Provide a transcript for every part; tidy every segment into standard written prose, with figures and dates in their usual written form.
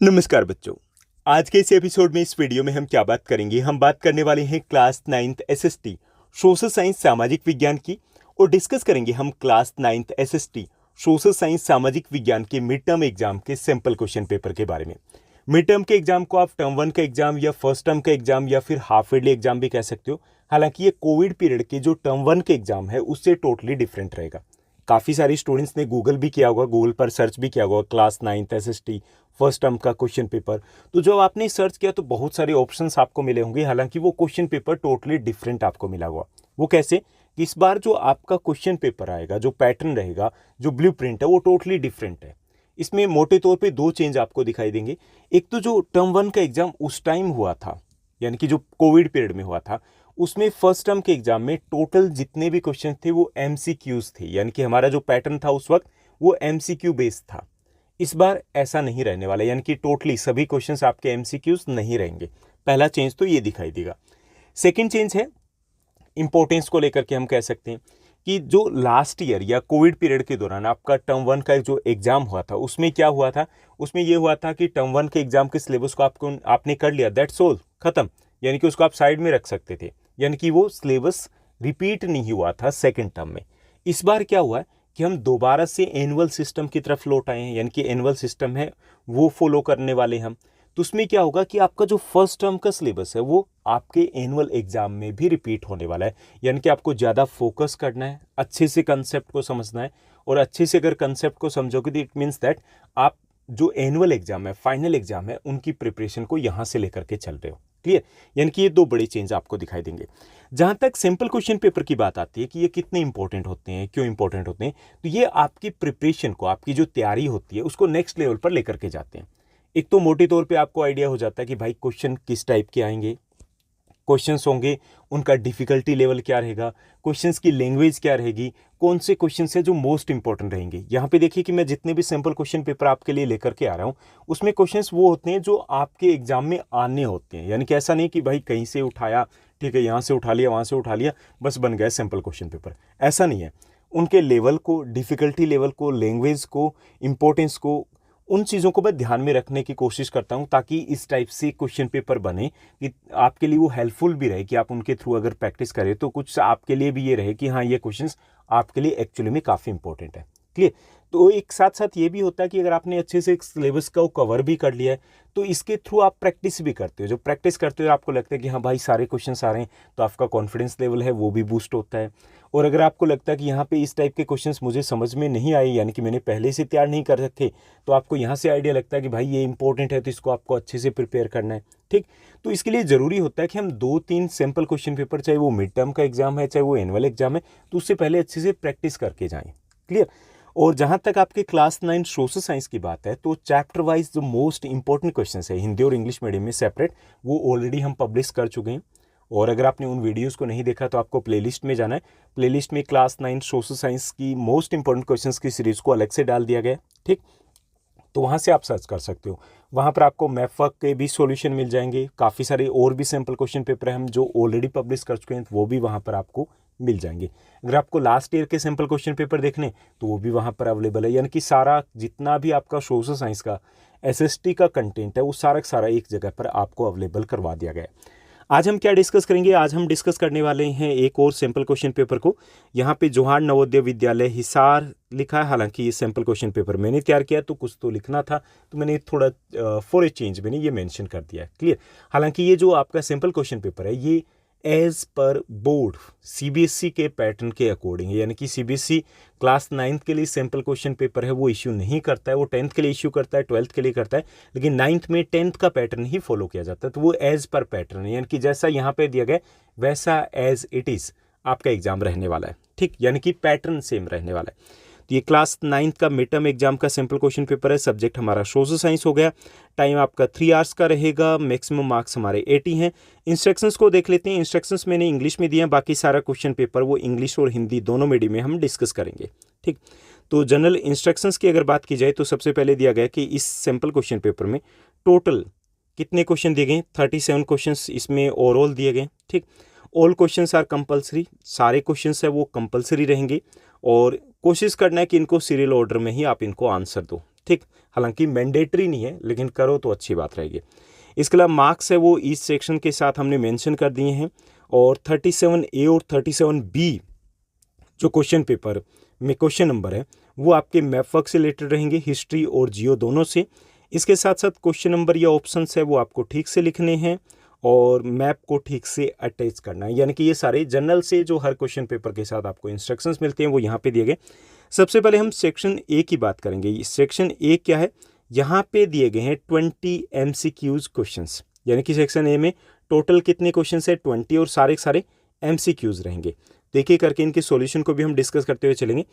नमस्कार बच्चों। आज के इस एपिसोड में इस वीडियो में हम क्या बात करेंगे, हम बात करने वाले हैं class 9th SST social science सामाजिक विज्ञान की, और डिस्कस करेंगे हम class 9th SST social science सामाजिक विज्ञान के मिड टर्म एग्जाम के सैंपल क्वेश्चन पेपर के बारे में। मिड टर्म के एग्जाम को आप टर्म 1 का एग्जाम या फर्स्ट टर्म का एग्जाम या फिर हाफ ईयरली एग्जाम भी कह सकते हो। हालांकि ये कोविड पीरियड के जो टर्म 1 के एग्जाम है उससे टोटली डिफरेंट रहेगा। काफ़ी सारी स्टूडेंट्स ने गूगल भी किया होगा, गूगल पर सर्च भी किया होगा class 9th SST first term का क्वेश्चन पेपर। तो जब आपने सर्च किया तो बहुत सारे ऑप्शंस आपको मिले होंगे, हालांकि वो क्वेश्चन पेपर टोटली डिफरेंट आपको मिला होगा। वो कैसे कि इस बार जो आपका क्वेश्चन पेपर आएगा, जो पैटर्न रहेगा, जो ब्लूप्रिंट है, वो टोटली डिफरेंट है। इसमें मोटे तौर पे दो चेंज आपको दिखाई देंगे। एक तो जो टर्म 1 का एग्जाम उस टाइम हुआ था, यानी कि जो कोविड पीरियड में हुआ था, उसमें फर्स्ट टर्म के एग्जाम में टोटल जितने भी क्वेश्चन थे वो एमसीक्यूज थे, यानी कि हमारा जो पैटर्न था उस वक्त वो एमसीक्यू बेस्ड था। इस बार ऐसा नहीं रहने वाला, यानी कि टोटली सभी क्वेश्चंस आपके एमसीक्यूज नहीं रहेंगे। पहला चेंज तो ये दिखाई देगा। सेकंड चेंज है इंपॉर्टेंस को लेकर के। हम कह सकते हैं कि जो लास्ट ईयर या कोविड पीरियड के दौरान आपका टर्म 1 का जो एग्जाम हुआ था उसमें क्या हुआ था, उसमें ये हुआ था कि टर्म 1 के एग्जाम के सिलेबस को आपने कर लिया, दैट्स ऑल, खत्म, यानी कि उसको आप साइड में रख सकते थे, यानी कि वो सिलेबस रिपीट नहीं हुआ था सेकेंड टर्म में। इस बार क्या हुआ कि हम दोबारा से एनुअल सिस्टम की तरफ लौट आए हैं, यानी कि एनुअल सिस्टम है वो फॉलो करने वाले हम। तो उसमें क्या होगा कि आपका जो फर्स्ट टर्म का सिलेबस है वो आपके एनुअल एग्जाम में भी रिपीट होने वाला है, यानी कि आपको ज़्यादा फोकस करना है, अच्छे से कंसेप्ट को समझना है। और अच्छे से अगर कंसेप्ट को समझोगे तो इट मीन्स दैट आप जो एनुअल एग्जाम है, फाइनल एग्जाम है, उनकी प्रिपरेशन को यहाँ से लेकर के चल रहे हो। क्लियर? यानी कि ये दो बड़े चेंज आपको दिखाई देंगे। जहाँ तक सिंपल क्वेश्चन पेपर की बात आती है कि ये कितने इंपॉर्टेंट होते हैं, क्यों इंपॉर्टेंट होते हैं, तो ये आपकी प्रिपरेशन को, आपकी जो तैयारी होती है उसको नेक्स्ट लेवल पर लेकर के जाते हैं। एक तो मोटे तौर पे आपको आइडिया हो जाता है कि भाई क्वेश्चन किस टाइप के आएंगे, क्वेश्चंस होंगे, उनका डिफिकल्टी लेवल क्या रहेगा, क्वेश्चंस की लैंग्वेज क्या रहेगी, कौन से क्वेश्चंस है जो मोस्ट इंपॉर्टेंट रहेंगे। यहाँ पे देखिए कि मैं जितने भी सिंपल क्वेश्चन पेपर आपके लिए लेकर के आ रहा हूँ उसमें क्वेश्चंस वो होते हैं जो आपके एग्जाम में आने होते हैं, यानी कि ऐसा नहीं कि भाई कहीं से उठाया, ठीक है, यहाँ से उठा लिया, वहाँ से उठा लिया, बस बन गया सिंपल क्वेश्चन पेपर। ऐसा नहीं है। उनके लेवल को, डिफिकल्टी लेवल को, लैंग्वेज को, इंपॉर्टेंस को, उन चीज़ों को मैं ध्यान में रखने की कोशिश करता हूं ताकि इस टाइप से क्वेश्चन पेपर बने कि आपके लिए वो हेल्पफुल भी रहे, कि आप उनके थ्रू अगर प्रैक्टिस करें तो कुछ आपके लिए भी ये रहे कि हाँ, ये क्वेश्चंस आपके लिए एक्चुअली में काफ़ी इंपॉर्टेंट है। क्लियर? तो एक साथ साथ ये भी होता है कि अगर आपने अच्छे से सिलेबस का कवर भी कर लिया है तो इसके थ्रू आप प्रैक्टिस भी करते हो। जो प्रैक्टिस करते हो आपको लगता है कि हाँ भाई सारे क्वेश्चन आ रहे हैं, तो आपका कॉन्फिडेंस लेवल है वो भी बूस्ट होता है। और अगर आपको लगता है कि यहाँ पे इस टाइप के क्वेश्चंस मुझे समझ में नहीं आए, यानी कि मैंने पहले से तैयार नहीं कर रखे, तो आपको यहाँ से आइडिया लगता है कि भाई ये इंपॉर्टेंट है तो इसको आपको अच्छे से प्रिपेयर करना है। ठीक? तो इसके लिए ज़रूरी होता है कि हम 2-3 सिंपल क्वेश्चन पेपर, चाहे वो मिड टर्म का एग्जाम है, चाहे वो एनुअल एग्जाम है, तो उससे पहले अच्छे से प्रैक्टिस करके जाएँ। क्लियर? और जहाँ तक आपके क्लास 9 सोशल साइंस की बात है तो चैप्टर वाइज जो मोस्ट इंपॉर्टेंट क्वेश्चंस है हिंदी और इंग्लिश मीडियम में सेपरेट, वो ऑलरेडी हम पब्लिश कर चुके हैं। और अगर आपने उन वीडियोस को नहीं देखा तो आपको प्लेलिस्ट में जाना है। प्लेलिस्ट में क्लास 9 सोशल साइंस की मोस्ट इंपॉर्टेंट क्वेश्चंस की सीरीज़ को अलग से डाल दिया गया है। ठीक? तो वहाँ से आप सर्च कर सकते हो। वहाँ पर आपको मैथवर्क के भी सॉल्यूशन मिल जाएंगे, काफ़ी सारे और भी सिंपल क्वेश्चन पेपर हैं हम जो ऑलरेडी पब्लिश कर चुके हैं, तो वो भी वहाँ पर आपको मिल जाएंगे। अगर आपको लास्ट ईयर के सिंपल क्वेश्चन पेपर देखने तो वो भी वहाँ पर अवेलेबल है, यानी कि सारा जितना भी आपका सोशल साइंस का एसएसटी का कंटेंट है वो सारा एक जगह पर आपको अवेलेबल करवा दिया गया है। आज हम क्या डिस्कस करेंगे? आज हम डिस्कस करने वाले हैं एक और सिंपल क्वेश्चन पेपर को। यहाँ पे जोहार नवोदय विद्यालय हिसार लिखा है, हालांकि ये सिंपल क्वेश्चन पेपर मैंने तैयार किया तो कुछ तो लिखना था, तो मैंने थोड़ा फॉर ए चेंज मैंने ये मेंशन कर दिया है। क्लियर? हालांकि ये जो आपका सिंपल क्वेश्चन पेपर है ये एज पर बोर्ड सीबीएसई के पैटर्न के अकॉर्डिंग, यानी कि सीबीएसई क्लास 9th के लिए सिंपल क्वेश्चन पेपर है वो इश्यू नहीं करता है, वो 10th के लिए इश्यू करता है, 12th के लिए करता है, लेकिन 9th में 10th का पैटर्न ही फॉलो किया जाता है। तो वो एज पर पैटर्न है, यानी कि जैसा यहाँ पे दिया गया वैसा एज इट इज़ आपका एग्जाम रहने वाला है। ठीक? यानी कि पैटर्न सेम रहने वाला है। तो ये क्लास 9th का मिड टर्म एग्जाम का सिंपल क्वेश्चन पेपर है। सब्जेक्ट हमारा सोशल साइंस हो गया। टाइम आपका 3 आवर्स का रहेगा। मैक्सिमम मार्क्स हमारे 80 हैं। इंस्ट्रक्शंस को देख लेते हैं। इंस्ट्रक्शंस मैंने इंग्लिश में दिए हैं, बाकी सारा क्वेश्चन पेपर वो इंग्लिश और हिंदी दोनों मीडियम में हम डिस्कस करेंगे। ठीक? तो जनरल इंस्ट्रक्शंस की अगर बात की जाए तो सबसे पहले दिया गया कि इस सिंपल क्वेश्चन पेपर में टोटल कितने क्वेश्चन दिए गए? 37 क्वेश्चन इसमें ओवरऑल दिए गए। ठीक? ऑल क्वेश्चंस आर कंपलसरी, सारे क्वेश्चंस है वो कंपलसरी रहेंगे और कोशिश करना है कि इनको सीरियल ऑर्डर में ही आप इनको आंसर दो। ठीक। हालांकि मैंडेटरी नहीं है, लेकिन करो तो अच्छी बात रहेगी। इसके अलावा मार्क्स है वो इस सेक्शन के साथ हमने मेंशन कर दिए हैं। और 37A और 37B जो क्वेश्चन पेपर में क्वेश्चन नंबर है वो आपके मैप वर्क से रिलेटेड रहेंगे, हिस्ट्री और जियो दोनों से। इसके साथ साथ क्वेश्चन नंबर या ऑप्शंस है वो आपको ठीक से लिखने हैं और मैप को ठीक से अटैच करना है। यानी कि ये सारे जनरल से जो हर क्वेश्चन पेपर के साथ आपको इंस्ट्रक्शंस मिलते हैं वो यहाँ पे दिए गए। सबसे पहले हम सेक्शन ए की बात करेंगे। सेक्शन ए क्या है, यहाँ पे दिए गए हैं 20 MCQs क्वेश्चंस। यानी कि सेक्शन ए में टोटल कितने क्वेश्चंस है, 20, और सारे के सारे MCQs रहेंगे। देखिए करके इनके सॉल्यूशन को भी हम डिस्कस करते हुए चलेंगे।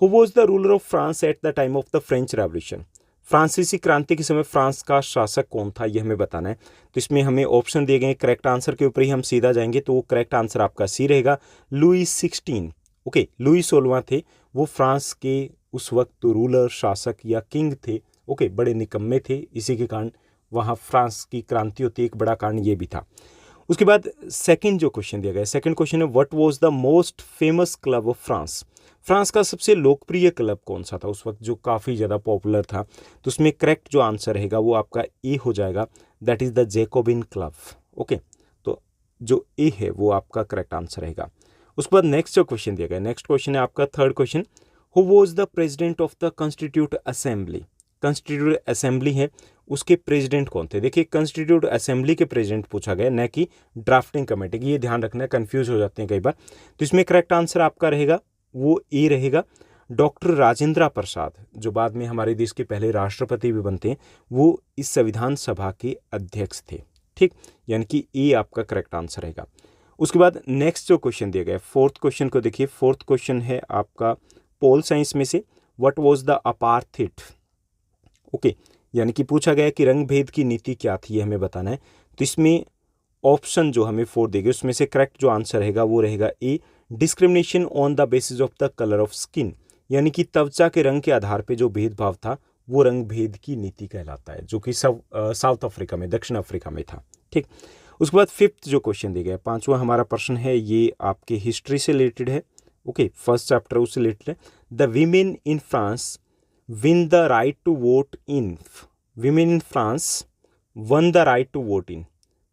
Who was the ruler of France at the time of the French revolution? फ्रांसीसी क्रांति के समय फ्रांस का शासक कौन था, यह हमें बताना है। तो इसमें हमें ऑप्शन दिए गए हैं, करेक्ट आंसर के ऊपर ही हम सीधा जाएंगे। तो वो करेक्ट आंसर आपका सी रहेगा, लुई 16। ओके, लुई 16 थे वो फ्रांस के उस वक्त रूलर, शासक या किंग थे। ओके, बड़े निकम्मे थे, इसी के कारण वहाँ फ्रांस की क्रांति होती है। एक बड़ा कारण ये भी था। उसके बाद सेकंड जो क्वेश्चन दिया गया है, सेकंड क्वेश्चन है what was the most famous club of France? France का सबसे लोकप्रिय क्लब कौन सा था उस वक्त जो काफ़ी ज़्यादा पॉपुलर था? तो उसमें करेक्ट जो आंसर रहेगा वो आपका ए हो जाएगा, that is the Jacobin club. Okay, तो जो ए है वो आपका करेक्ट आंसर रहेगा। उसके बाद नेक्स्ट जो क्वेश्चन दिया गया, नेक्स्ट क्वेश्चन है आपका third question, who was the president of the constitute assembly? Constitute assembly है उसके प्रेसिडेंट कौन थे? देखिए कॉन्स्टिट्यूट असेंबली के प्रेसिडेंट पूछा गया, न कि ड्राफ्टिंग कमेटी की। ये ध्यान रखना है, कंफ्यूज हो जाते हैं कई बार। तो इसमें करेक्ट आंसर आपका रहेगा वो ए रहेगा, डॉक्टर राजेंद्र प्रसाद, जो बाद में हमारे देश के पहले राष्ट्रपति भी बनते हैं। वो इस संविधान सभा के अध्यक्ष थे। ठीक, यानी कि ए आपका करेक्ट आंसर रहेगा। उसके बाद नेक्स्ट जो क्वेश्चन दिया गया है, फोर्थ क्वेश्चन को देखिए। फोर्थ क्वेश्चन है आपका पोल साइंस में से, what was the apartheid? Okay, यानी कि पूछा गया कि रंग भेद की नीति क्या थी, ये हमें बताना है। तो इसमें ऑप्शन जो हमें 4 देंगे उसमें से करेक्ट जो आंसर रहेगा वो रहेगा A, discrimination on the basis of the colour of skin. यानी कि त्वचा के रंग के आधार पे जो भेदभाव था वो रंग भेद की नीति कहलाता है, जो कि साउथ अफ्रीका में, दक्षिण अफ्रीका में था। ठीक, उसके बाद फिफ्थ जो क्वेश्चन दिया गया, पांचवा हमारा प्रश्न है, ये आपके हिस्ट्री से रिलेटेड है। ओके, फर्स्ट चैप्टर उससे रिलेटेड है। The women in France win the right to vote in, women in France won the right to vote in,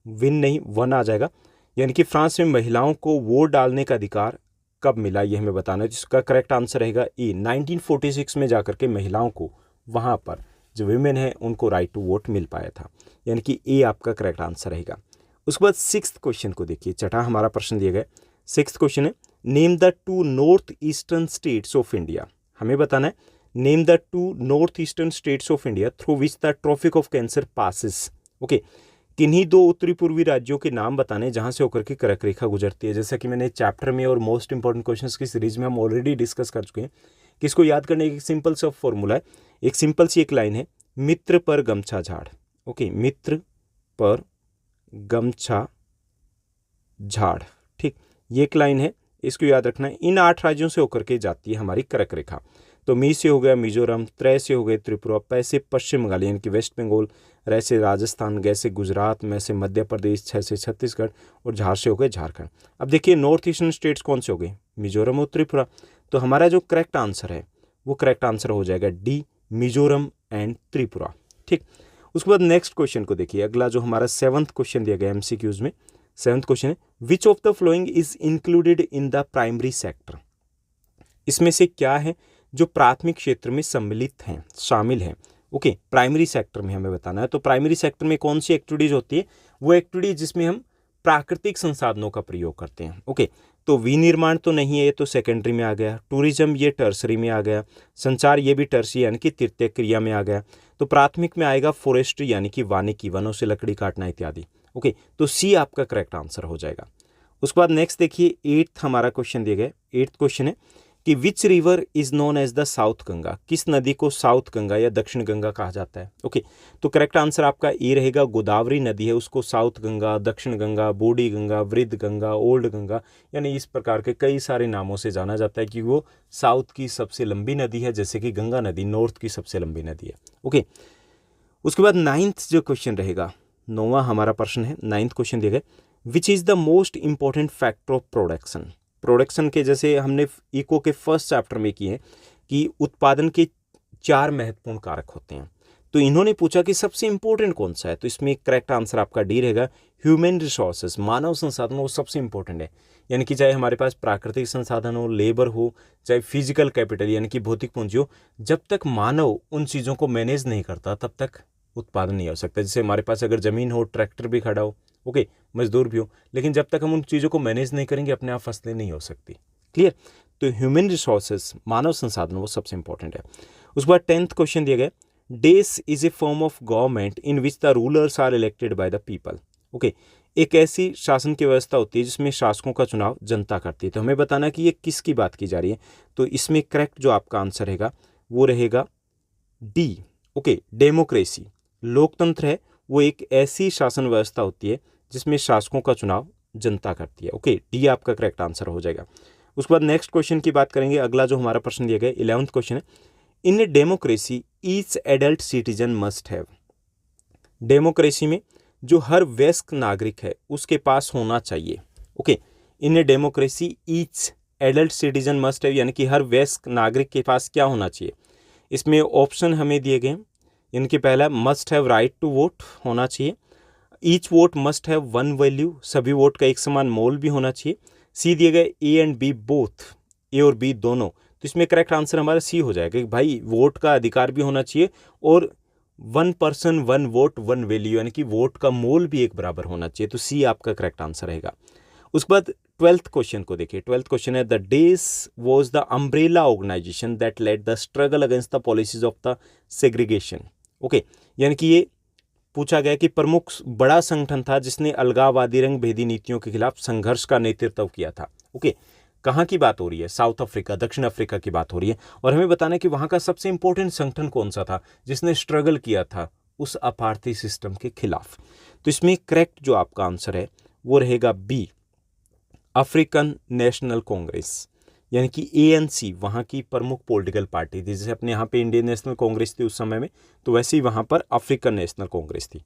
win नहीं वन आ जाएगा। यानी कि फ्रांस में महिलाओं को वोट डालने का अधिकार कब मिला, ये हमें बताना है। जिसका करेक्ट आंसर रहेगा ए, 1946 में जाकर के महिलाओं को वहाँ पर जो विमेन है उनको राइट टू वोट मिल पाया था। यानी कि ए आपका करेक्ट आंसर रहेगा। उसके बाद सिक्स्थ क्वेश्चन को देखिए, छठा हमारा प्रश्न दिया गया। सिक्स्थ क्वेश्चन है, name the 2 north eastern states of India. हमें बताना है, name the 2 north eastern states of India through which the tropic of cancer passes. Okay, किन्हीं 2 उत्तरी पूर्वी राज्यों के नाम बताने जहां से होकर के कर्क रेखा गुजरती है। जैसा कि मैंने चैप्टर में और मोस्ट इंपॉर्टेंट क्वेश्चंस की सीरीज में हम ऑलरेडी डिस्कस कर चुके हैं कि इसको याद करने एक सिंपल सा फॉर्मूला है, एक सिंपल सी एक लाइन है, मित्र पर गमछा झाड़। ओके, मित्र पर गमछा झाड़। ठीक, ये एक लाइन है, इसको याद रखना है। इन 8 राज्यों से होकर के जाती है हमारी कर्क रेखा। तो मी से हो गया मिजोरम, त्रै से हो गए त्रिपुरा, पै से पश्चिम बंगाल यानी कि वेस्ट बंगाल, रै से राजस्थान, गै से गुजरात, मैं से मध्य प्रदेश, छः से छत्तीसगढ़ और झार से हो गए झारखंड। अब देखिए नॉर्थ ईस्टर्न स्टेट्स कौन से हो गए, मिजोरम और त्रिपुरा। तो हमारा जो करेक्ट आंसर है वो करेक्ट आंसर हो जाएगा डी, मिजोरम एंड त्रिपुरा। ठीक, उसके बाद नेक्स्ट क्वेश्चन को देखिए। अगला जो हमारा 7th क्वेश्चन दिया गया MCQs में, 7th क्वेश्चन है, which of the following is included in the primary sector? इसमें से क्या है जो प्राथमिक क्षेत्र में सम्मिलित हैं, शामिल हैं? ओके, प्राइमरी सेक्टर में हमें बताना है। तो प्राइमरी सेक्टर में कौन सी एक्टिविटीज होती है? वो एक्टिविटीज जिसमें हम प्राकृतिक संसाधनों का प्रयोग करते हैं। ओके, तो विनिर्माण तो नहीं है, ये तो सेकेंडरी में आ गया। टूरिज्म ये टर्सरी में आ गया। संचार ये भी टर्सरी यानी कि तृतीय क्रिया में आ गया। तो प्राथमिक में आएगा फॉरेस्ट्री यानी कि वानिकी, वनों से लकड़ी काटना इत्यादि। ओके, तो सी आपका करेक्ट आंसर हो जाएगा। उसके बाद नेक्स्ट देखिए 8th हमारा क्वेश्चन दिया गया। 8th क्वेश्चन है कि which river is known as the south Ganga? किस नदी को साउथ गंगा या दक्षिण गंगा कहा जाता है? ओके, तो करेक्ट आंसर आपका ए रहेगा, गोदावरी नदी है उसको साउथ गंगा, दक्षिण गंगा, बूढ़ी गंगा, वृद्ध गंगा, ओल्ड गंगा, यानी इस प्रकार के कई सारे नामों से जाना जाता है कि वो साउथ की सबसे लंबी नदी है, जैसे कि गंगा नदी नॉर्थ की सबसे लंबी नदी है। ओके, उसके बाद 9th जो क्वेश्चन रहेगा, 9वां हमारा प्रश्न है, 9th क्वेश्चन दिया गया, which is the most important factor of production? Production के जैसे हमने इको के फर्स्ट चैप्टर में किए हैं कि उत्पादन के 4 महत्वपूर्ण कारक होते हैं। तो इन्होंने पूछा कि सबसे इंपॉर्टेंट कौन सा है, तो इसमें करेक्ट आंसर आपका डी रहेगा, ह्यूमन रिसोर्सेज, मानव संसाधन वो सबसे इंपॉर्टेंट है। यानी कि चाहे हमारे पास प्राकृतिक संसाधन हो, लेबर हो, चाहे फिजिकल कैपिटल यानी कि भौतिक पूंजी हो, जब तक मानव उन चीज़ों को मैनेज नहीं करता तब तक उत्पादन नहीं हो सकता। जैसे हमारे पास अगर ज़मीन हो, ट्रैक्टर भी खड़ा हो, ओके, मजदूर भी हो, लेकिन जब तक हम उन चीज़ों को मैनेज नहीं करेंगे अपने आप फसलें नहीं हो सकती। क्लियर? तो ह्यूमन रिसोर्सेज, मानव संसाधन वो सबसे इंपॉर्टेंट है। उसके बाद 10th क्वेश्चन दिया गया, this is a form of government in which the rulers are elected by the people. Okay, एक ऐसी शासन की व्यवस्था होती है जिसमें शासकों का चुनाव जनता करती है। तो हमें बताना कि ये किसकी बात की जा रही है, तो इसमें करेक्ट जो आपका आंसर रहेगा वो रहेगा डी। ओके, डेमोक्रेसी, लोकतंत्र है वो एक ऐसी शासन व्यवस्था होती है जिसमें शासकों का चुनाव जनता करती है। ओके, डी आपका करेक्ट आंसर हो जाएगा। उसके बाद नेक्स्ट क्वेश्चन की बात करेंगे। अगला जो हमारा प्रश्न दिया गया 11th क्वेश्चन है, in a democracy each adult citizen must have. Democracy में जो हर वयस्क नागरिक है उसके पास होना चाहिए। Okay, in a democracy each adult citizen must have, यानी कि हर वयस्क नागरिक के पास क्या होना चाहिए। इसमें ऑप्शन हमें दिए गए हैं, इनके पहला must have right to vote होना चाहिए, each vote must have one value, सभी वोट का एक समान मोल भी होना चाहिए, सी दिए गए ए एंड बी बोथ, ए और बी दोनों। तो इसमें करेक्ट आंसर हमारा सी हो जाएगा कि भाई वोट का अधिकार भी होना चाहिए और one person one vote one value, यानी कि वोट का मोल भी एक बराबर होना चाहिए। तो सी आपका करेक्ट आंसर रहेगा। उसके बाद 12th क्वेश्चन को देखिए। 12th क्वेश्चन है, the dash was the umbrella organisation that led the struggle against the policies of the segregation. Okay, यानी कि ये पूछा गया कि प्रमुख बड़ा संगठन था जिसने अलगाववादी रंग भेदी नीतियों के खिलाफ संघर्ष का नेतृत्व किया था। ओके, कहाँ की बात हो रही है, साउथ अफ्रीका, दक्षिण अफ्रीका की बात हो रही है। और हमें बताना है कि वहाँ का सबसे इंपॉर्टेंट संगठन कौन सा था जिसने स्ट्रगल किया था उस अपार्थी सिस्टम के खिलाफ। तो इसमें करेक्ट जो आपका आंसर है वो रहेगा बी, अफ्रीकन नेशनल कांग्रेस, यानी कि ANC वहाँ की प्रमुख पॉलिटिकल पार्टी थी। जैसे अपने यहाँ पे इंडियन नेशनल कांग्रेस थी उस समय में, तो वैसे ही वहाँ पर अफ्रीकन नेशनल कांग्रेस थी।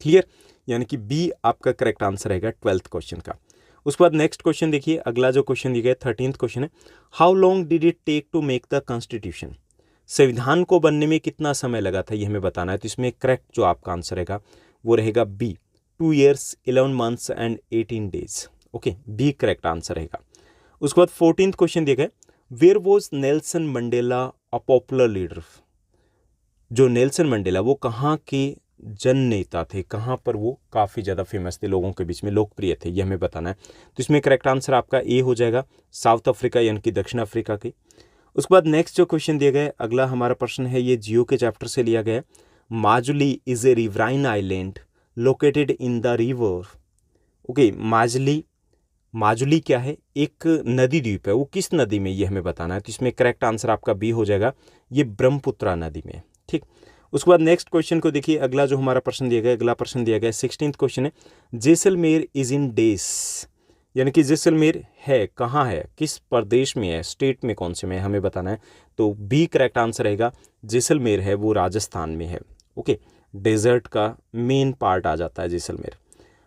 क्लियर? यानी कि बी आपका करेक्ट आंसर रहेगा 12th क्वेश्चन का। उसके बाद नेक्स्ट क्वेश्चन देखिए। अगला जो क्वेश्चन दिया गया 13th क्वेश्चन है, how long did it take to make the constitution. संविधान को बनने में कितना समय लगा था ये हमें बताना है। तो इसमें करेक्ट जो आपका आंसर रहेगा वो रहेगा B, 2 years 11 months and 18 days। Okay, B correct answer रहेगा। उसके बाद 14th क्वेश्चन दिया गया, where was Nelson Mandela a popular leader. जो नेल्सन मंडेला वो कहाँ के जन नेता थे, कहाँ पर वो काफ़ी ज़्यादा फेमस थे, लोगों के बीच में लोकप्रिय थे, ये हमें बताना है। तो इसमें करेक्ट आंसर आपका ए हो जाएगा, साउथ अफ्रीका यानी कि दक्षिण अफ्रीका के। उसके बाद नेक्स्ट जो क्वेश्चन दिया गया, अगला हमारा प्रश्न है, ये जियो के चैप्टर से लिया गया। Majuli is a riverine island located in the river. Okay, Majuli क्या है, एक नदी द्वीप है, वो किस नदी में ये हमें बताना है। तो इसमें करेक्ट आंसर आपका बी हो जाएगा, ये ब्रह्मपुत्रा नदी में। ठीक, उसके बाद नेक्स्ट क्वेश्चन को देखिए। अगला जो हमारा प्रश्न दिया गया, अगला प्रश्न दिया गया 16th क्वेश्चन है, जैसलमेर इज इन डेस, यानी कि जैसलमेर है कहाँ है, किस प्रदेश में है, स्टेट में कौन से में है, हमें बताना है। तो बी करेक्ट आंसर रहेगा, जैसलमेर है वो राजस्थान में है। ओके, डेजर्ट का मेन पार्ट आ जाता है जैसलमेर।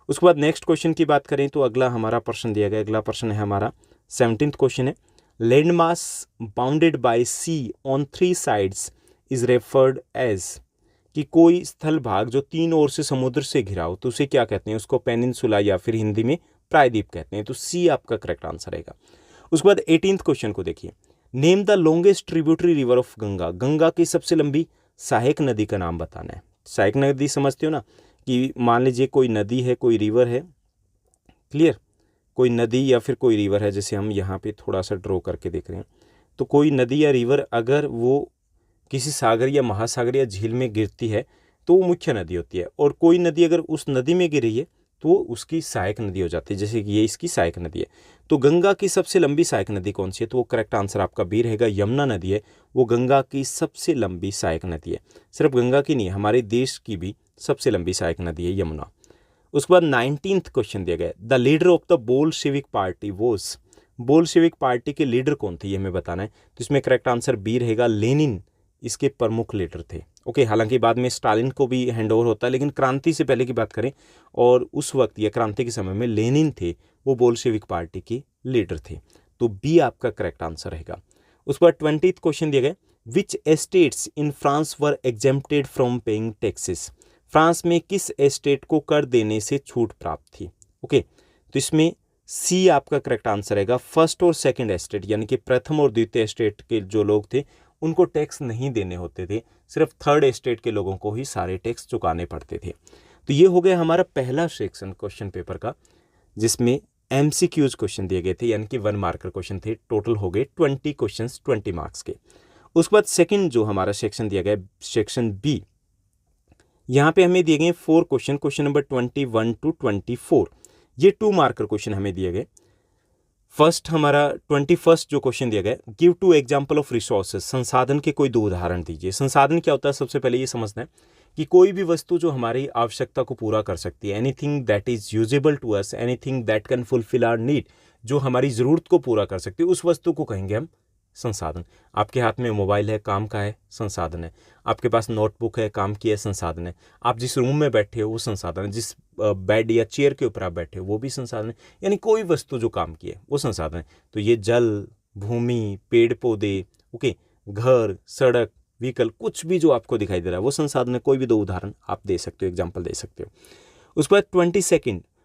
उसके बाद नेक्स्ट क्वेश्चन की बात करें तो अगला हमारा प्रश्न दिया गया, अगला प्रश्न है हमारा 17th क्वेश्चन है, land mass bounded by sea on 3 sides is referred as, कि कोई स्थल भाग जो 3 ओर से समुद्र से घिरा हो तो उसे क्या कहते हैं, उसको पेनिनसुला या फिर हिंदी में प्रायद्वीप कहते हैं। तो सी आपका करेक्ट आंसर रहेगा। उसके बाद 18th क्वेश्चन को देखिए, name the longest tributary river of Ganga. Ganga की सबसे लंबी सहायक नदी का नाम बताना है। सहायक नदी समझते हो ना, कि मान लीजिए कोई नदी है, कोई रिवर है, क्लियर, कोई नदी या फिर कोई रिवर है, जैसे हम यहाँ पे थोड़ा सा ड्रॉ करके देख रहे हैं। तो कोई नदी या रिवर अगर वो किसी सागर या महासागर या झील में गिरती है तो वो मुख्य नदी होती है, और कोई नदी अगर उस नदी में गिरी है तो उसकी सहायक नदी हो जाती है, जैसे कि ये इसकी सहायक नदी है। तो गंगा की सबसे लंबी सहायक नदी कौन सी है, तो वो करेक्ट आंसर आपका बी रहेगा, यमुना नदी है वो गंगा की सबसे लंबी सहायक नदी है। सिर्फ गंगा की नहीं, हमारे देश की भी सबसे लंबी सहायक नदी है यमुना। उसके बाद 19th क्वेश्चन दिया गया, the leader of the Bolshevik party was. Bolshevik party के लीडर कौन थे ये हमें बताना है। तो इसमें करेक्ट आंसर बी रहेगा, लेनिन इसके प्रमुख लीडर थे। ओके, हालांकि बाद में स्टालिन को भी हैंडओवर होता है, लेकिन क्रांति से पहले की बात करें और उस वक्त या क्रांति के समय में लेनिन थे वो बोल्शेविक पार्टी के लीडर थे। तो बी आपका करेक्ट आंसर रहेगा। उसके बाद 20th क्वेश्चन दिया गया, which estates in France were exempted from paying taxes, France में किस एस्टेट को कर देने से छूट प्राप्त थी। ओके, तो इसमें सी आपका करेक्ट आंसर रहेगा। फर्स्ट और सेकंड एस्टेट यानी कि प्रथम और द्वितीय एस्टेट के जो लोग थे उनको टैक्स नहीं देने होते थे, सिर्फ थर्ड एस्टेट के लोगों को ही सारे टैक्स चुकाने पड़ते थे। तो ये हो गया हमारा पहला सेक्शन क्वेश्चन पेपर का, जिसमें MCQs क्वेश्चन दिए गए थे, यानी कि 1 मार्कर क्वेश्चन थे। टोटल हो गए 20 क्वेश्चन 20 मार्क्स के। उसके बाद सेकंड जो हमारा सेक्शन दिया गया, सेक्शन बी, यहाँ पे हमें दिए गए 4 क्वेश्चन, क्वेश्चन नंबर 21 to 24। ये 2 मार्कर क्वेश्चन हमें दिए गए। फर्स्ट हमारा 21 जो क्वेश्चन दिया गया, गिव 2 एग्जाम्पल ऑफ रिसोर्सेज, संसाधन के कोई 2 उदाहरण दीजिए। संसाधन क्या होता है, सबसे पहले ये समझना है कि कोई भी वस्तु जो हमारी आवश्यकता को पूरा कर सकती है, anything that is usable to us, anything that can fulfil our need, जो हमारी ज़रूरत को पूरा कर सकती है, उस वस्तु को कहेंगे हम संसाधन। आपके हाथ में मोबाइल है, काम का है, संसाधन है। आपके पास नोटबुक है, काम की है, संसाधन है। आप जिस रूम में बैठे हो वो संसाधन है। जिस बेड या चेयर के ऊपर आप बैठे हो वो भी संसाधन है। यानी कोई वस्तु जो काम की है वो संसाधन है। तो ये जल, भूमि, पेड़ पौधे, ओके, घर, सड़क, व्हीकल, कुछ भी जो आपको दिखाई दे रहा है वो संसाधन है। कोई भी 2 उदाहरण आप दे सकते हो, एग्जाम्पल दे सकते हो। उसके बाद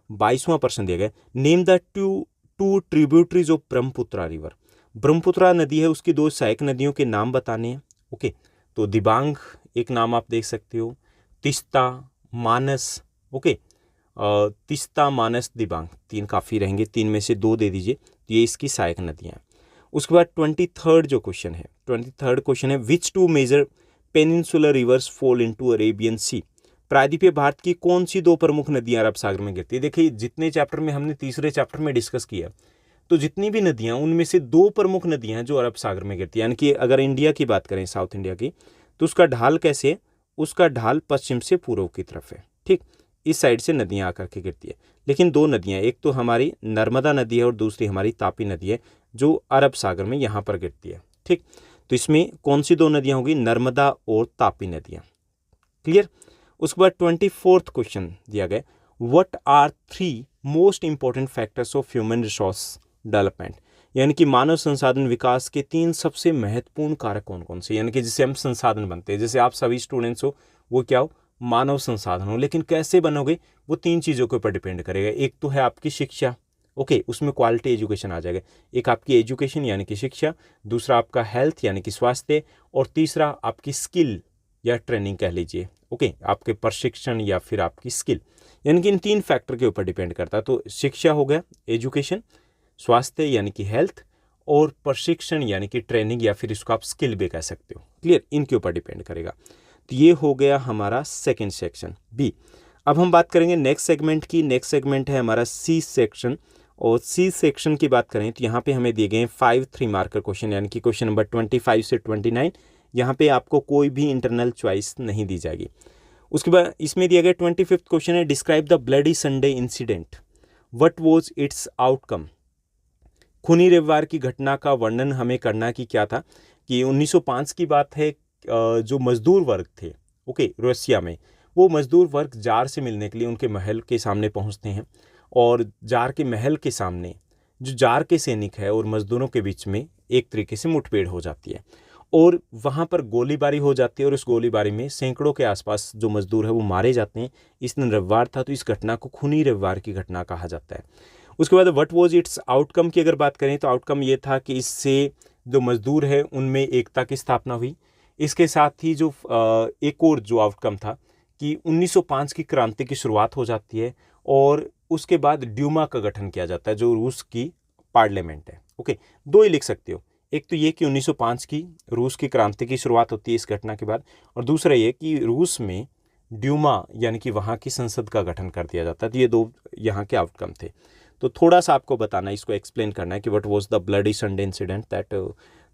22वां प्रश्न दिया गया, name the two tributaries of Brahmaputra river. Brahmaputra नदी है, उसकी 2 सहायक नदियों के नाम बताने हैं। ओके, तो दिबांग एक नाम आप देख सकते हो, तिस्ता, मानस। ओके, तिस्ता, मानस, दिबांग, 3 काफ़ी रहेंगे, 3 में से 2 दे दीजिए। तो ये इसकी सहायक नदियाँ हैं। उसके बाद 23rd जो क्वेश्चन है, 23rd क्वेश्चन है, which 2 major peninsular rivers fall into Arabian sea. प्रायद्वीपीय भारत की कौन सी 2 प्रमुख नदियां अरब सागर में गिरती है। देखिए, जितने चैप्टर में हमने तीसरे चैप्टर में डिस्कस किया, तो जितनी भी नदियां, उनमें से 2 प्रमुख नदियां हैं जो अरब सागर में गिरती है। यानी कि अगर इंडिया की बात करें, साउथ इंडिया की, तो उसका ढाल कैसे है, उसका ढाल पश्चिम से पूर्व की तरफ है। ठीक, इस साइड से नदियां आकर के गिरती है। लेकिन 2 नदियां, एक तो हमारी नर्मदा नदी है और दूसरी हमारी तापी नदी है, जो अरब सागर में यहाँ पर गिरती है। ठीक, तो इसमें कौन सी 2 नदियां होगी, नर्मदा और तापी नदियां। क्लियर। उसके बाद 24th क्वेश्चन दिया गया, what are 3 most important factors of human resource development. यानी कि मानव संसाधन विकास के 3 सबसे महत्वपूर्ण कारक कौन कौन से, यानी कि जिससे हम संसाधन बनते हैं। जैसे आप सभी स्टूडेंट्स हो, वो क्या हो, मानव संसाधन हो। लेकिन कैसे बनोगे, वो 3 चीज़ों के ऊपर डिपेंड करेगा। एक तो है आपकी शिक्षा, ओके, उसमें क्वालिटी एजुकेशन आ जाएगा। एक आपकी एजुकेशन यानी कि शिक्षा, दूसरा आपका हेल्थ यानी कि स्वास्थ्य, और तीसरा आपकी स्किल या ट्रेनिंग कह लीजिए, ओके, आपके प्रशिक्षण या फिर आपकी स्किल। यानी कि इन 3 फैक्टर के ऊपर डिपेंड करता है। तो शिक्षा हो गया, एजुकेशन, स्वास्थ्य यानी कि हेल्थ, और प्रशिक्षण यानी कि ट्रेनिंग या फिर इसको आप स्किल भी कह सकते हो। क्लियर, इनके ऊपर डिपेंड करेगा। तो ये हो गया हमारा सेकंड सेक्शन बी। अब हम बात करेंगे नेक्स्ट सेगमेंट की। नेक्स्ट सेगमेंट है हमारा सी सेक्शन, और सी सेक्शन की बात करें तो यहाँ पे हमें दिए गए हैं 5 3 मार्कर क्वेश्चन, यानी कि क्वेश्चन नंबर 25 से 29। यहाँ पे आपको कोई भी इंटरनल चॉइस नहीं दी जाएगी। उसके बाद इसमें दिया गया 25th क्वेश्चन है, describe the bloody Sunday incident, what was it's outcome. खूनी रविवार की घटना का वर्णन हमें करना कि क्या था। कि 1905 की बात है, जो मजदूर वर्ग थे, ओके, रसिया में, वो मजदूर वर्ग जार से मिलने के लिए उनके महल के सामने पहुंचते हैं, और जार के महल के सामने जो जार के सैनिक है और मजदूरों के बीच में एक तरीके से मुठभेड़ हो जाती है, और वहाँ पर गोलीबारी हो जाती है, और उस गोलीबारी में सैकड़ों के आसपास जो मजदूर है वो मारे जाते हैं। इस दिन रविवार था, तो इस घटना को खूनी रविवार की घटना कहा जाता है। उसके बाद व्हाट वाज इट्स आउटकम की अगर बात करें तो आउटकम ये था कि इससे जो मजदूर है उनमें एकता की स्थापना हुई। इसके साथ ही जो एक और जो आउटकम था कि 1905 की क्रांति की शुरुआत हो जाती है, और उसके बाद ड्यूमा का गठन किया जाता है, जो रूस की पार्लियामेंट है। ओके, 2 ही लिख सकते हो। एक तो ये कि 1905 की रूस की क्रांति की शुरुआत होती है इस घटना के बाद, और दूसरा ये कि रूस में ड्यूमा यानी कि वहाँ की संसद का गठन कर दिया जाता है। तो ये 2 यहाँ के आउटकम थे। तो थोड़ा सा आपको बताना, इसको एक्सप्लेन करना है कि what was the bloody Sunday incident, that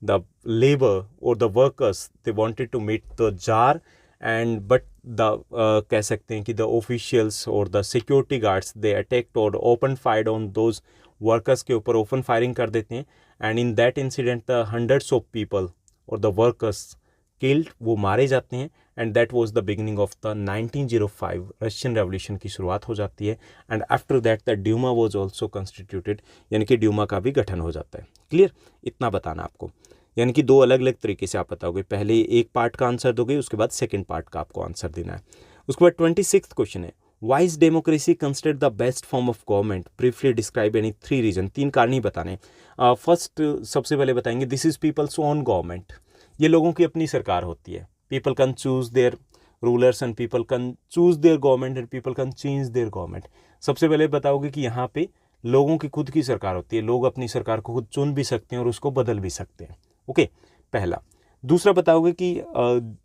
the labour और the workers they wanted to meet the tsar, and but the कह सकते हैं कि द ऑफिशियल्स और the security guards they attacked और open fired on those workers के ऊपर open firing कर देते हैं। And in that incident the hundreds of people और द वर्कर्स किल्ड, वो मारे जाते हैं। And that was the beginning of the 1905 Russian revolution की शुरुआत हो जाती है। And after that the Duma was also constituted, यानी कि ड्यूमा का भी गठन हो जाता है। क्लियर, इतना बताना आपको। यानी कि दो अलग अलग तरीके से आप बताओगे, पहले एक पार्ट का आंसर दोगे, उसके बाद सेकंड पार्ट का आपको आंसर देना है। उसके बाद 26th क्वेश्चन है, why is democracy considered the best form of government, briefly describe any 3 reason, 3 कारण ही बताने। फर्स्ट सबसे पहले बताएंगे this is people's own government, ये लोगों की अपनी सरकार होती है। People can choose their rulers and people can choose their government and people can change their government. सबसे पहले बताओगे कि यहाँ पे लोगों की खुद की सरकार होती है, लोग अपनी सरकार को खुद चुन भी सकते हैं और उसको बदल भी सकते हैं। ओके, पहला। दूसरा बताओगे कि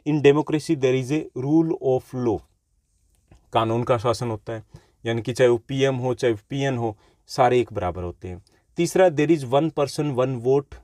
in democracy there is a rule of law, कानून का शासन होता है, यानी कि चाहे वो पीएम हो चाहे पीएन हो, सारे एक बराबर होते हैं। तीसरा, there is one person one vote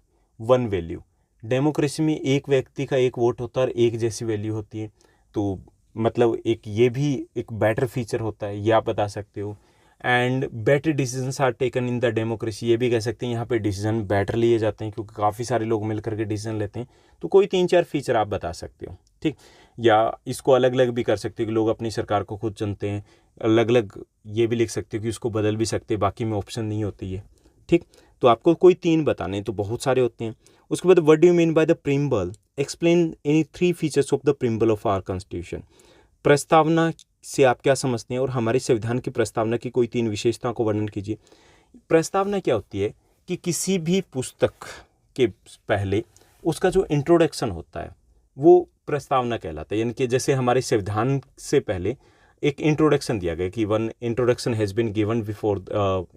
one value, democracy में एक व्यक्ति का एक वोट होता है और एक जैसी वैल्यू होती है। तो मतलब एक ये भी एक बेटर फीचर होता है, ये आप बता सकते हो। And better decisions are taken in the democracy, ये भी कह सकते हैं यहाँ पे डिसीजन बेटर लिए जाते हैं क्योंकि काफ़ी सारे लोग मिल करके डिसीजन लेते हैं। तो कोई 3-4 फीचर आप बता सकते हो, ठीक। या इसको अलग अलग भी कर सकते हो कि लोग अपनी सरकार को खुद चुनते हैं, अलग अलग ये भी लिख सकते हो कि उसको बदल भी सकते हैं, बाकी में ऑप्शन नहीं होती है, ठीक। तो आपको कोई 3 बताने, तो बहुत सारे होते हैं। उसके बाद what do you mean by the preamble, explain any 3 features of the preamble of our constitution, प्रस्तावना से आप क्या समझते हैं और हमारे संविधान की प्रस्तावना की कोई 3 विशेषताओं को वर्णन कीजिए। प्रस्तावना क्या होती है कि किसी भी पुस्तक के पहले उसका जो इंट्रोडक्शन होता है वो प्रस्तावना कहलाता है, यानी कि जैसे हमारे संविधान से पहले एक इंट्रोडक्शन दिया गया कि one introduction has been given before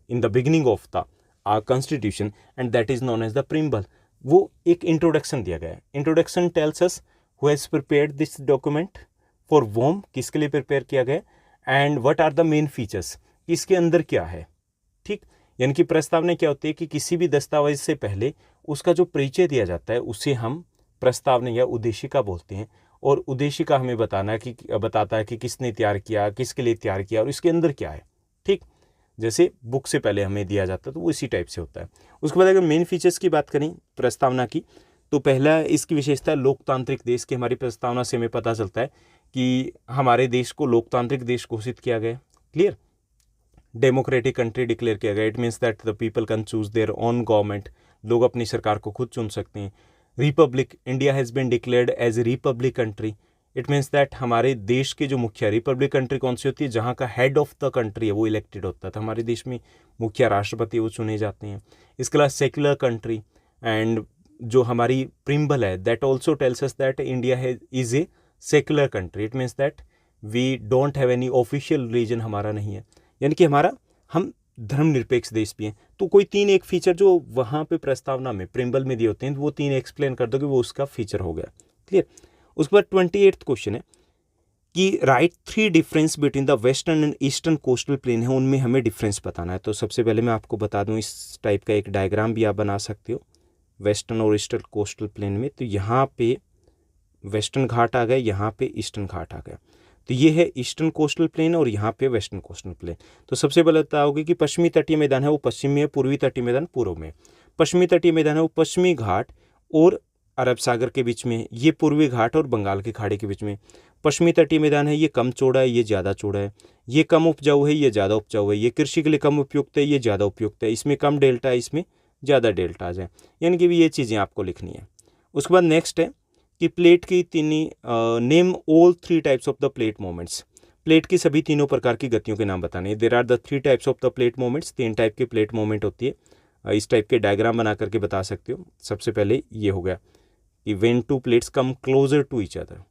in the beginning of the constitution and that is known as the preamble. वो एक इंट्रोडक्शन दिया गया है। Introduction tells us who has prepared this document, for whom, किसके लिए प्रिपेयर किया गया, and what are the main features, इसके अंदर क्या है, ठीक। यानी कि प्रस्तावना क्या होती है कि किसी भी दस्तावेज से पहले उसका जो परिचय दिया जाता है उसे हम प्रस्तावना या उद्देशिका बोलते हैं। और उद्देशिका हमें बताता है कि किसने तैयार किया, किसके लिए तैयार किया और इसके अंदर क्या है, ठीक। जैसे बुक से पहले हमें दिया जाता है तो वो इसी टाइप से होता है। उसके बाद अगर मेन फीचर्स की बात करें प्रस्तावना की, तो पहला इसकी विशेषता लोकतांत्रिक देश की, हमारी प्रस्तावना से हमें पता चलता है कि हमारे देश को लोकतांत्रिक देश घोषित किया गया। क्लियर, डेमोक्रेटिक कंट्री डिक्लेयर किया गया। It means that the people can choose their own government, लोग अपनी सरकार को खुद चुन सकते हैं। Republic, India has been declared as a republic country. It means that हमारे देश के जो मुखिया, रिपब्लिक कंट्री कौन सी होती है, जहाँ का हेड ऑफ द कंट्री है वो इलेक्टेड होता था। हमारे देश में मुखिया राष्ट्रपति वो चुने जाते हैं। इसके अलावा सेक्युलर कंट्री, एंड जो हमारी प्रिम्बल है that also tells us that India है is a secular country. It means that we don't have any official religion, हमारा नहीं है, यानी कि हम धर्मनिरपेक्ष देश भी हैं। तो कोई 3 एक फीचर जो वहाँ पे प्रस्तावना में प्रिम्बल में दिए होते हैं वो 3 एक्सप्लेन कर दोगे, वो उसका फीचर हो गया। क्लियर। उसके बाद 28th क्वेश्चन है कि right 3 difference between the western and eastern coastal plain है, उनमें हमें डिफरेंस बताना है। तो सबसे पहले मैं आपको बता दूं, इस टाइप का एक डायग्राम भी आप बना सकते हो वेस्टर्न और ईस्टर्न कोस्टल प्लेन में। तो यहाँ पे वेस्टर्न घाट आ गया, यहाँ पे ईस्टर्न घाट आ गया। तो ये है ईस्टर्न कोस्टल प्लेन और यहाँ पे वेस्टर्न कोस्टल प्लेन। तो सबसे पहले बताओगे कि पश्चिमी तटीय मैदान है वो पश्चिम में है, पूर्वी तटीय मैदान पूर्व में। पश्चिमी तटीय मैदान है वो पश्चिमी घाट और अरब सागर के बीच में, ये पूर्वी घाट और बंगाल की खाड़ी के बीच में। पश्चिमी तटीय मैदान है ये कम चौड़ा है, ये ज़्यादा चौड़ा है। ये कम उपजाऊ है, ये ज़्यादा उपजाऊ है। ये कृषि के लिए कम उपयुक्त है, ये ज़्यादा उपयुक्त है। इसमें कम डेल्टा है, इसमें ज़्यादा डेल्टा है, यानी कि भी ये चीज़ें आपको लिखनी है। उसके बाद नेक्स्ट है कि प्लेट की name all 3 types of the plate moments, plate की सभी तीनों प्रकार की गतियों के नाम बताने हैं। There are the 3 types of the plate moments, 3 type के प्लेट मोमेंट होती है। इस टाइप के डायग्राम बना करके बता सकते हो। सबसे पहले ये हो गया कि when 2 plates come closer to each other,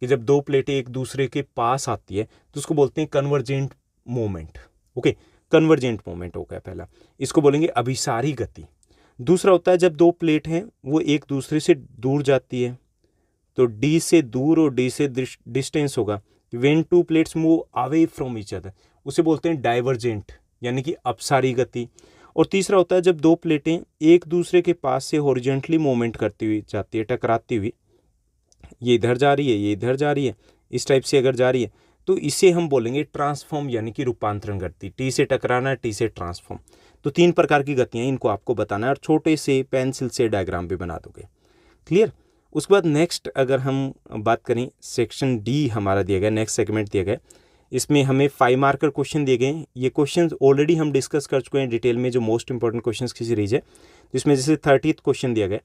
कि जब 2 प्लेटें एक दूसरे के पास आती है तो उसको बोलते हैं convergent moment. Okay, convergent moment हो गया पहला, इसको बोलेंगे अभिसारी गति। दूसरा होता है जब 2 प्लेट हैं वो एक दूसरे से दूर जाती है, तो डी से दूर और डी से डिस्टेंस होगा। When 2 plates move away from each other, उसे बोलते हैं डाइवर्जेंट, यानी कि अपसारी गति। और तीसरा होता है जब 2 प्लेटें एक दूसरे के पास से हॉरिजॉन्टली मूवमेंट करती हुई जाती है, टकराती हुई, ये इधर जा रही है, ये इधर जा रही है, इस टाइप से अगर जा रही है तो इसे हम बोलेंगे ट्रांसफॉर्म, यानी कि रूपांतरण गति। टी से टकराना, टी से ट्रांसफॉर्म। तो 3 प्रकार की गतियाँ इनको आपको बताना है और छोटे से पेंसिल से डायग्राम भी बना दोगे। क्लियर। उसके बाद नेक्स्ट अगर हम बात करें, सेक्शन डी हमारा दिया गया, नेक्स्ट सेगमेंट दिया गया। इसमें हमें 5 मार्कर क्वेश्चन दिए गए हैं। ये क्वेश्चन ऑलरेडी हम डिस्कस कर चुके हैं डिटेल में, जो मोस्ट इंपॉर्टेंट क्वेश्चन की सीरीज है। जिसमें जैसे 30th क्वेश्चन दिया गया,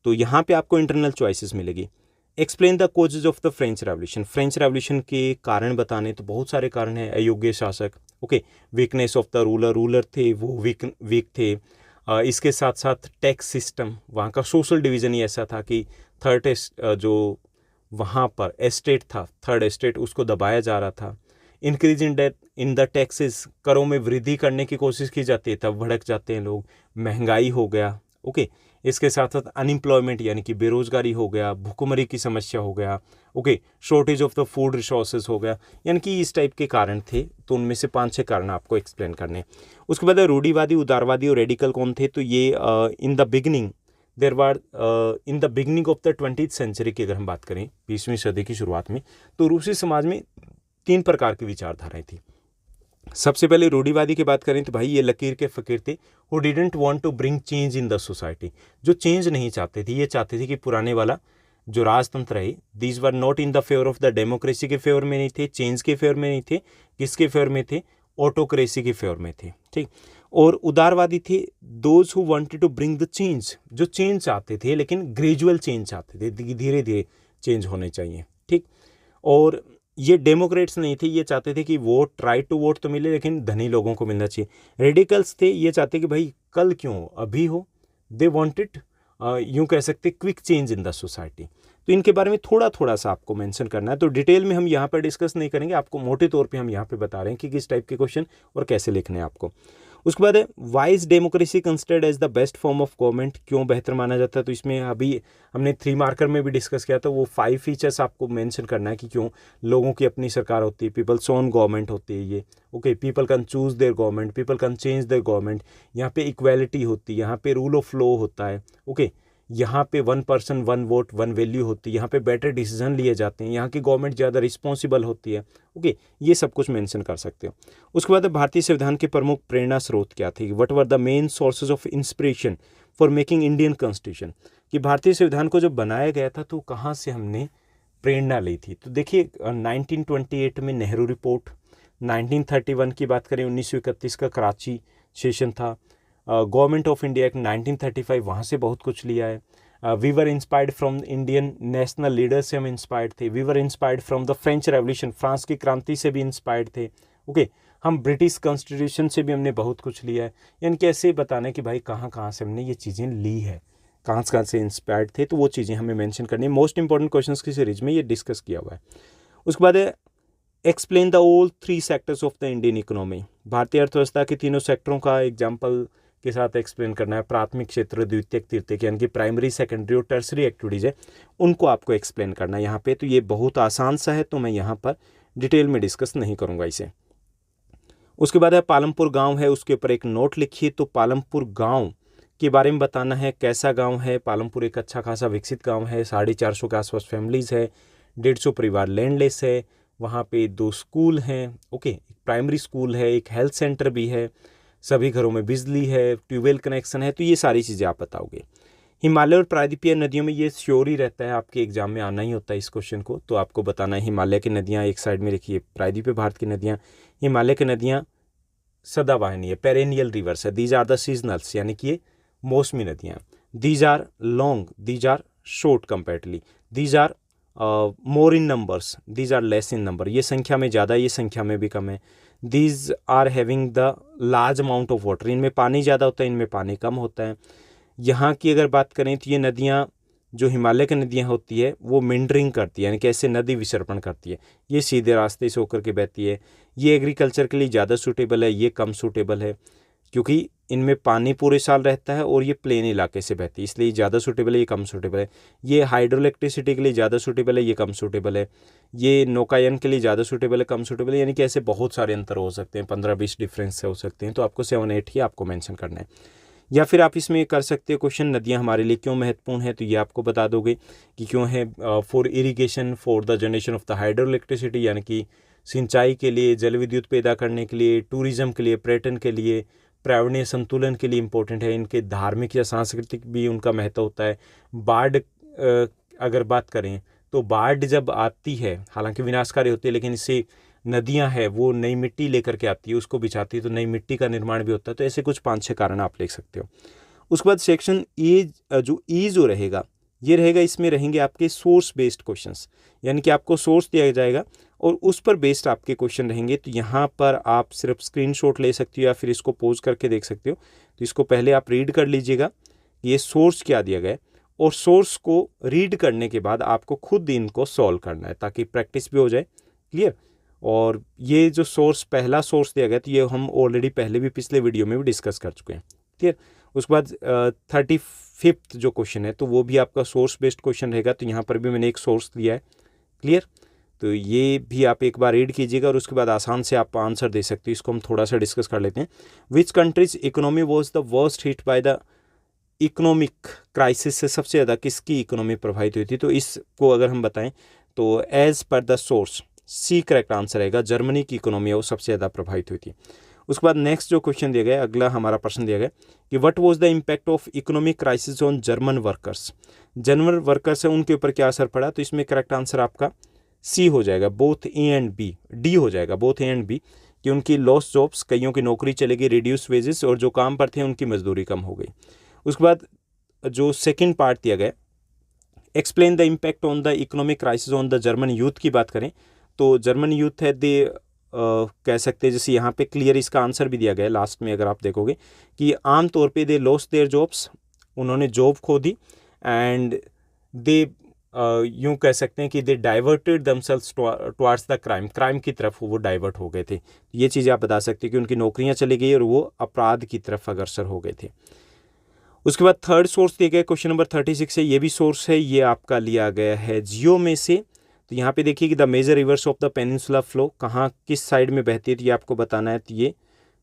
तो यहाँ पे आपको इंटरनल चॉइसेस मिलेगी। Explain the causes of the French revolution, French revolution के कारण बताने, तो बहुत सारे कारण हैं। अयोग्य शासक, okay, weakness of the ruler, ruler थे वो वीक थे। इसके साथ साथ टैक्स सिस्टम, वहाँ का सोशल डिवीज़न ही ऐसा था कि जो वहाँ पर एस्टेट था, थर्ड एस्टेट, उसको दबाया जा रहा था। इंक्रीज इन द टैक्सेस, करों में वृद्धि करने की कोशिश की जाती है, तब भड़क जाते हैं लोग। महंगाई हो गया, ओके। इसके साथ साथ अनएम्प्लॉयमेंट यानी कि बेरोजगारी हो गया, भुखमरी की समस्या हो गया, okay, shortage of the food resources हो गया, यानी कि इस टाइप के कारण थे। तो उनमें से 5-6 कारण आपको एक्सप्लेन करने। उसके बाद रूढ़िवादी, उदारवादी और रेडिकल कौन थे, तो ये in the beginning in the beginning of the 20th century की अगर हम बात करें, 20वीं सदी की शुरुआत में, तो रूसी समाज में 3 प्रकार की विचारधाराएं थी। सबसे पहले रूढ़िवादी की बात करें तो भाई ये लकीर के फकीर थे, who didn't want to bring change in the society, जो चेंज नहीं चाहते थे। ये चाहते थे कि पुराने वाला जो राजतंत्र है, these were not in the favour of the democracy के फेवर में नहीं थे, चेंज के फेवर में नहीं थे, किसके फेवर में थे, ऑटोक्रेसी के फेवर में थे, ठीक। और उदारवादी थे, those who wanted to bring the change, जो चेंज चाहते थे लेकिन ग्रेजुअल चेंज चाहते थे, धीरे धीरे चेंज होने चाहिए, ठीक। और ये डेमोक्रेट्स नहीं थे, ये चाहते थे कि वोट, राइट टू वोट तो मिले लेकिन धनी लोगों को मिलना चाहिए। रेडिकल्स थे, ये चाहते कि भाई कल क्यों, अभी हो। दे वांटेड, यूँ कह सकते, quick change in the society. तो इनके बारे में थोड़ा थोड़ा सा आपको मेंशन करना है। तो डिटेल में हम यहाँ पर डिस्कस नहीं करेंगे, आपको मोटे तौर पे हम यहाँ पे बता रहे हैं कि किस टाइप के क्वेश्चन और कैसे लिखने हैं आपको। उसके बाद है why's democracy considered as the best form of government, क्यों बेहतर माना जाता है। तो इसमें अभी हमने 3 मार्कर में भी डिस्कस किया था, वो 5 फीचर्स आपको मेंशन करना है कि क्यों लोगों की अपनी सरकार होती है, पीपल्स ओन गवर्नमेंट होती है ये, okay. People can choose their government, people can change their government, यहाँ पे इक्वालिटी होती है, यहाँ पे रूल ऑफ लॉ होता है, ओके। यहाँ पे 1 पर्सन 1 वोट 1 वैल्यू होती है, यहाँ पे बेटर डिसीजन लिए जाते हैं, यहाँ की गवर्नमेंट ज़्यादा रिस्पॉन्सिबल होती है, ओके। ये सब कुछ मेंशन कर सकते हो। उसके बाद भारतीय संविधान के प्रमुख प्रेरणा स्रोत क्या थे, what were the main sources of inspiration for making Indian constitution, कि भारतीय संविधान को जब बनाया गया था तो कहाँ से हमने प्रेरणा ली थी। तो देखिए 1928 में नेहरू रिपोर्ट, 1931 की बात करें 1931 का कराची सेशन था, गवर्नमेंट ऑफ इंडिया एक्ट 1935, वहाँ से बहुत कुछ लिया है। We were inspired from Indian national leader से हम इंस्पायर्ड थे। We were inspired from the French revolution, France की क्रांति से भी इंस्पायर्ड थे, ओके। हम ब्रिटिश कॉन्स्टिट्यूशन से भी हमने बहुत कुछ लिया है। यानी कि ऐसे बताना कि भाई कहाँ कहाँ से हमने ये चीज़ें ली है, कहाँ से इंस्पायर्ड थे, तो वो चीज़ें हमें मेंशन करनी है। मोस्ट इंपॉर्टेंट क्वेश्चंस की सीरीज में ये डिस्कस किया हुआ है। उसके बाद है explain the all 3 sectors of the Indian economy, भारतीय अर्थव्यवस्था के तीनों सेक्टरों का एग्जाम्पल के साथ एक्सप्लेन करना है। प्राथमिक क्षेत्र, द्वितीयक, तृतीयक, यानी कि प्राइमरी, सेकेंडरी और टर्सरी एक्टिविटीज़ है, उनको आपको एक्सप्लेन करना है यहाँ पे। तो ये बहुत आसान सा है, तो मैं यहाँ पर डिटेल में डिस्कस नहीं करूँगा इसे। उसके बाद है पालमपुर गांव है, उसके ऊपर एक नोट लिखिए। तो पालमपुर गांव के बारे में बताना है, कैसा गांव है। पालमपुर एक अच्छा खासा विकसित गांव है, 450 के आसपास फैमिलीज़ है, 150 परिवार लैंडलेस है, वहाँ पे 2 स्कूल हैं, ओके। एक प्राइमरी स्कूल है, एक हेल्थ सेंटर भी है, सभी घरों में बिजली है, ट्यूबवेल कनेक्शन है। तो ये सारी चीज़ें आप बताओगे। हिमालय और प्रायद्वीपीय नदियों में ये श्योर ही रहता है, आपके एग्जाम में आना ही होता है इस क्वेश्चन को। तो आपको बताना है हिमालय की नदियाँ एक साइड में लिखिए, प्रायद्वीपीय भारत की नदियाँ। हिमालय की नदियाँ सदाबहानी है, पेरेनियल रिवर्स है। दीज आर द सीजनल्स, यानी कि ये मौसमी नदियाँ। These are long, these are short comparatively, these are more in numbers, these are less in number, ये संख्या में ज़्यादा, ये संख्या में भी कम है। These are having the large amount of water, इनमें पानी ज़्यादा होता है, इनमें पानी कम होता है। यहाँ की अगर बात करें तो ये नदियाँ, जो हिमालय की नदियाँ होती है वो मिंडरिंग करती है, यानी कि ऐसे नदी विसर्पण करती है, ये सीधे रास्ते से होकर के बहती है। ये एग्रीकल्चर के लिए ज़्यादा सूटेबल है, ये कम सूटेबल है, क्योंकि इनमें पानी पूरे साल रहता है और ये प्लेन इलाके से बहती है, इसलिए ज़्यादा सूटेबल है, ये कम सूटेबल है। ये हाइड्रो इलेक्ट्रिसिटी के लिए ज़्यादा सूटेबल है, ये कम सूटेबल है। ये नौकायन के लिए ज़्यादा सूटेबल है, कम सूटेबल है, यानी कि ऐसे बहुत सारे अंतर हो सकते हैं, 15-20 डिफरेंस हो सकते हैं। तो आपको 7-8 ही आपको मेंशन करना है। या फिर आप इसमें कर सकते हो क्वेश्चन, नदियाँ हमारे लिए क्यों महत्वपूर्ण है, तो ये आपको बता दोगे कि क्यों है। For irrigation, for the generation of the hydro electricity, यानी कि सिंचाई के लिए, जल विद्युत पैदा करने के लिए, टूरिज्म के लिए, पर्यटन के लिए, पर्यावरणीय संतुलन के लिए इम्पोर्टेंट है। इनके धार्मिक या सांस्कृतिक भी उनका महत्व होता है। बाढ़ अगर बात करें तो बाढ़ जब आती है, हालांकि विनाशकारी होती है, लेकिन इससे नदियां है वो नई मिट्टी लेकर के आती है, उसको बिछाती है, तो नई मिट्टी का निर्माण भी होता है। तो ऐसे कुछ 5-6 कारण आप लिख सकते हो। उसके बाद सेक्शन ए जो रहेगा ये रहेगा, इसमें रहेंगे आपके सोर्स बेस्ड क्वेश्चंस, यानी कि आपको सोर्स दिया जाएगा और उस पर बेस्ड आपके क्वेश्चन रहेंगे। तो यहाँ पर आप सिर्फ स्क्रीनशॉट ले सकते हो या फिर इसको पोज करके देख सकते हो। तो इसको पहले आप रीड कर लीजिएगा, ये सोर्स क्या दिया गया है, और सोर्स को रीड करने के बाद आपको खुद इनको सॉल्व करना है ताकि प्रैक्टिस भी हो जाए। क्लियर। और ये जो सोर्स, पहला सोर्स दिया गया, तो ये हम ऑलरेडी पहले भी पिछले वीडियो में भी डिस्कस कर चुके हैं। क्लियर। उसके बाद 35th जो क्वेश्चन है तो वो भी आपका सोर्स बेस्ड क्वेश्चन रहेगा। तो यहाँ पर भी मैंने एक सोर्स दिया है। क्लियर। तो ये भी आप एक बार रीड कीजिएगा और उसके बाद आसान से आप आंसर दे सकते हो। इसको हम थोड़ा सा डिस्कस कर लेते हैं। Which countries economy was the worst hit by the economic crisis, से सबसे ज़्यादा किसकी इकोनॉमी प्रभावित हुई थी? तो इसको अगर हम बताएं तो as per the source C correct answer रहेगा, जर्मनी की इकोनॉमी है वो सबसे ज़्यादा प्रभावित हुई थी। उसके बाद नेक्स्ट जो क्वेश्चन दिया गया, अगला हमारा प्रश्न दिया गया कि what was the impact of economic crisis on German workers. German workers है उनके ऊपर क्या असर पड़ा? तो इसमें करेक्ट आंसर आपका सी हो जाएगा, both A and B, D हो जाएगा, बोथ ए एंड बी, कि उनकी लॉस जॉब्स, कईयों की नौकरी चली गई, रिड्यूस वेजेस, और जो काम पर थे उनकी मजदूरी कम हो गई। उसके बाद जो सेकेंड पार्ट दिया गया, explain the impact on the economic crisis on the German youth की बात करें तो जर्मन यूथ है दे कह सकते हैं, जैसे यहाँ पे क्लियर इसका आंसर भी दिया गया है लास्ट में, अगर आप देखोगे कि आम तौर पे दे लॉस्ट देयर जॉब्स, उन्होंने जॉब खो दी, एंड दे यूँ कह सकते हैं कि they diverted themselves towards the crime, crime की तरफ वो डाइवर्ट हो गए थे। ये चीज़ें आप बता सकते हैं कि उनकी नौकरियाँ चली गई और वो अपराध की तरफ अग्रसर हो गए थे। उसके बाद थर्ड सोर्स दिया गया क्वेश्चन नंबर 36 है, ये भी सोर्स है, ये आपका लिया गया है जियो में से। तो यहाँ पे देखिए कि the major rivers of the peninsula flow कहाँ किस साइड में बहती है, तो ये आपको बताना है। तो ये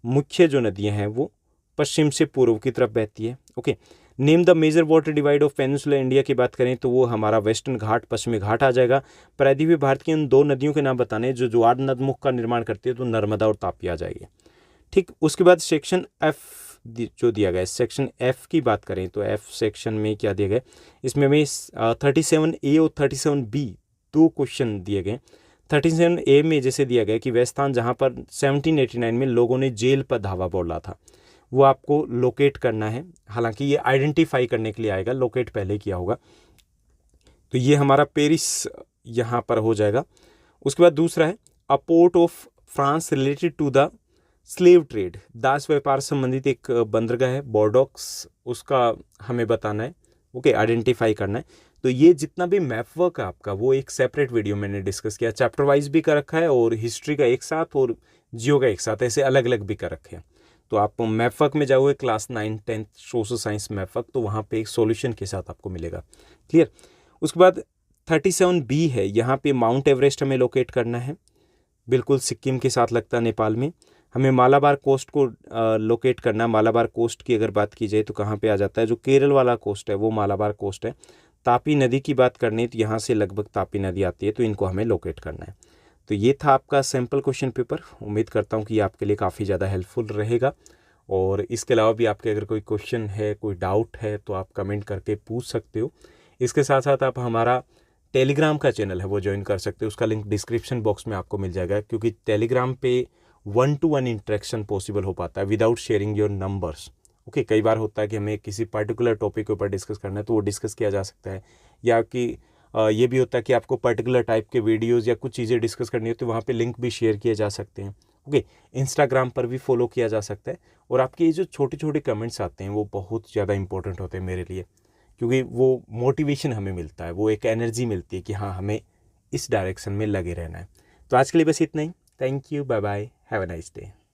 मुख्य जो नदियाँ हैं वो पश्चिम से पूर्व की तरफ बहती है। Okay. Name the major water divide of peninsula India की बात करें तो वो हमारा वेस्टर्न घाट, पश्चिमी घाट आ जाएगा। प्रायद्वीपीय भारत की उन दो नदियों के नाम बताने जो ज्वार नदमुख का निर्माण करती है, तो नर्मदा और तापी आ जाएगी। ठीक। उसके बाद सेक्शन एफ जो दिया गया है, सेक्शन एफ की बात करें तो एफ सेक्शन में क्या दिया गया, इसमें हमें 37A और 37B दो क्वेश्चन दिए गए। 37A में जैसे दिया गया कि वह स्थान जहाँ पर 1789 में लोगों ने जेल पर धावा बोला था, वो आपको लोकेट करना है। हालांकि ये आइडेंटिफाई करने के लिए आएगा, लोकेट पहले किया होगा। तो ये हमारा पेरिस यहाँ पर हो जाएगा। उसके बाद दूसरा है a port of France related to the slave trade, दास व्यापार संबंधित एक बंदरगाह है बोर्डोक्स, उसका हमें बताना है। ओके, आइडेंटिफाई करना है। तो ये जितना भी मैप वर्क है आपका वो एक सेपरेट वीडियो मैंने डिस्कस किया, चैप्टर वाइज भी कर रखा है और हिस्ट्री का एक साथ और जियो का एक साथ, ऐसे अलग अलग भी कर रखे हैं। तो आप मैप वर्क में जाओगे class 9, 10 social science map work, तो वहाँ पे एक सॉल्यूशन के साथ आपको मिलेगा। क्लियर। उसके बाद 37B है, यहाँ पे माउंट एवरेस्ट हमें लोकेट करना है, बिल्कुल सिक्किम के साथ लगता है नेपाल में। हमें मालाबार कोस्ट को लोकेट करना। मालाबार कोस्ट की अगर बात की जाए तो कहाँ पे आ जाता है, जो केरल वाला कोस्ट है वो मालाबार कोस्ट है। तापी नदी की बात करनी तो यहाँ से लगभग तापी नदी आती है, तो इनको हमें लोकेट करना है। तो ये था आपका सैम्पल क्वेश्चन पेपर। उम्मीद करता हूँ कि आपके लिए काफ़ी ज़्यादा हेल्पफुल रहेगा। और इसके अलावा भी आपके अगर कोई क्वेश्चन है, कोई डाउट है, तो आप कमेंट करके पूछ सकते हो। इसके साथ साथ आप हमारा टेलीग्राम का चैनल है वो ज्वाइन कर सकते हो, उसका लिंक डिस्क्रिप्शन बॉक्स में आपको मिल जाएगा, क्योंकि टेलीग्राम पे 1-to-1 इंटरेक्शन पॉसिबल हो पाता है without sharing your numbers. Okay, कई बार होता है कि हमें किसी पर्टिकुलर टॉपिक के ऊपर डिस्कस करना है तो वो डिस्कस किया जा सकता है, या कि ये भी होता है कि आपको पर्टिकुलर टाइप के वीडियोज़ या कुछ चीज़ें डिस्कस करनी हो तो वहाँ पे लिंक भी शेयर किए जा सकते हैं। ओके, इंस्टाग्राम पर भी फॉलो किया जा सकता है। और आपके ये जो छोटे छोटे कमेंट्स आते हैं वो बहुत ज़्यादा इंपॉर्टेंट होते हैं मेरे लिए, क्योंकि वो मोटिवेशन हमें मिलता है, वो एक एनर्जी मिलती है कि हाँ हमें इस डायरेक्शन में लगे रहना है। तो आज के लिए बस इतना ही। Thank you, bye bye, have a nice day.